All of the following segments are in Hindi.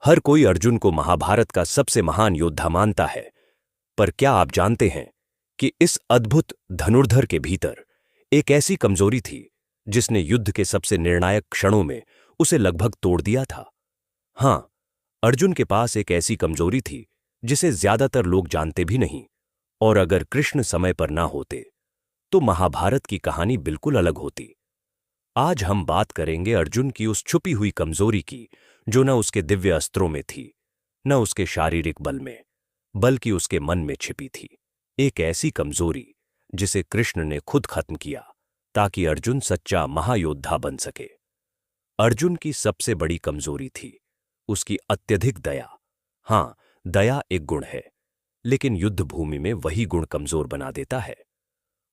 हर कोई अर्जुन को महाभारत का सबसे महान योद्धा मानता है, पर क्या आप जानते हैं कि इस अद्भुत धनुर्धर के भीतर एक ऐसी कमजोरी थी जिसने युद्ध के सबसे निर्णायक क्षणों में उसे लगभग तोड़ दिया था। हां, अर्जुन के पास एक ऐसी कमजोरी थी जिसे ज्यादातर लोग जानते भी नहीं, और अगर कृष्ण समय पर ना होते तो महाभारत की कहानी बिल्कुल अलग होती। आज हम बात करेंगे अर्जुन की उस छुपी हुई कमजोरी की, जो न उसके दिव्य अस्त्रों में थी, न उसके शारीरिक बल में, बल्कि उसके मन में छिपी थी। एक ऐसी कमजोरी जिसे कृष्ण ने खुद खत्म किया ताकि अर्जुन सच्चा महायोद्धा बन सके। अर्जुन की सबसे बड़ी कमजोरी थी उसकी अत्यधिक दया। हां, दया एक गुण है, लेकिन युद्ध भूमि में वही गुण कमजोर बना देता है।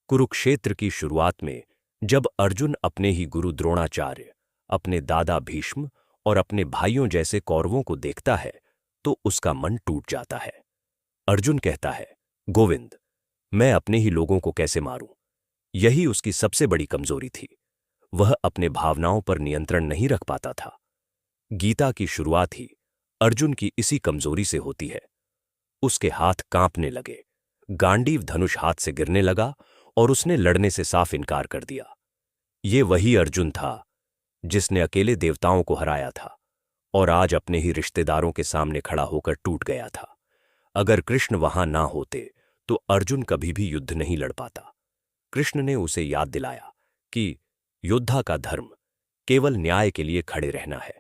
कुरुक्षेत्र की शुरुआत में जब अर्जुन अपने ही गुरु द्रोणाचार्य, अपने दादा भीष्म और अपने भाइयों जैसे कौरवों को देखता है तो उसका मन टूट जाता है। अर्जुन कहता है, गोविंद, मैं अपने ही लोगों को कैसे मारूं? यही उसकी सबसे बड़ी कमजोरी थी। वह अपने भावनाओं पर नियंत्रण नहीं रख पाता था। गीता की शुरुआत ही अर्जुन की इसी कमजोरी से होती है। उसके हाथ कांपने लगे, गांडीव धनुष हाथ से गिरने लगा और उसने लड़ने से साफ इनकार कर दिया। ये वही अर्जुन था जिसने अकेले देवताओं को हराया था और आज अपने ही रिश्तेदारों के सामने खड़ा होकर टूट गया था। अगर कृष्ण वहां ना होते तो अर्जुन कभी भी युद्ध नहीं लड़ पाता। कृष्ण ने उसे याद दिलाया कि योद्धा का धर्म केवल न्याय के लिए खड़े रहना है,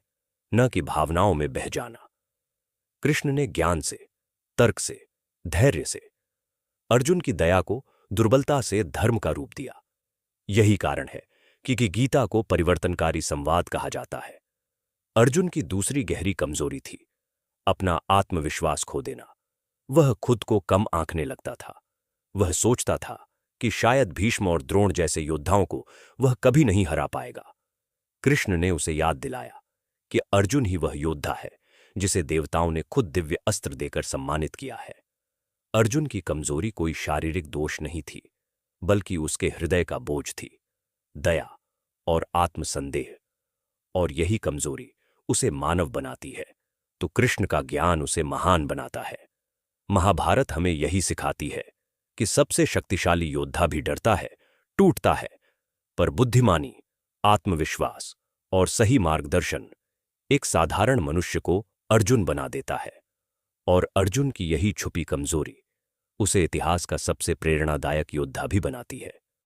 न कि भावनाओं में बह जाना। कृष्ण ने ज्ञान से, तर्क से, धैर्य से अर्जुन की दया को दुर्बलता से धर्म का रूप दिया। यही कारण है कि गीता को परिवर्तनकारी संवाद कहा जाता है। अर्जुन की दूसरी गहरी कमजोरी थी अपना आत्मविश्वास खो देना। वह खुद को कम आंकने लगता था। वह सोचता था कि शायद भीष्म और द्रोण जैसे योद्धाओं को वह कभी नहीं हरा पाएगा। कृष्ण ने उसे याद दिलाया कि अर्जुन ही वह योद्धा है जिसे देवताओं ने खुद दिव्य अस्त्र देकर सम्मानित किया है। अर्जुन की कमजोरी कोई शारीरिक दोष नहीं थी, बल्कि उसके हृदय का बोझ थी, दया और आत्मसंदेह। और यही कमजोरी उसे मानव बनाती है, तो कृष्ण का ज्ञान उसे महान बनाता है। महाभारत हमें यही सिखाती है कि सबसे शक्तिशाली योद्धा भी डरता है, टूटता है, पर बुद्धिमानी, आत्मविश्वास और सही मार्गदर्शन एक साधारण मनुष्य को अर्जुन बना देता है। और अर्जुन की यही छुपी कमजोरी उसे इतिहास का सबसे प्रेरणादायक योद्धा भी बनाती है।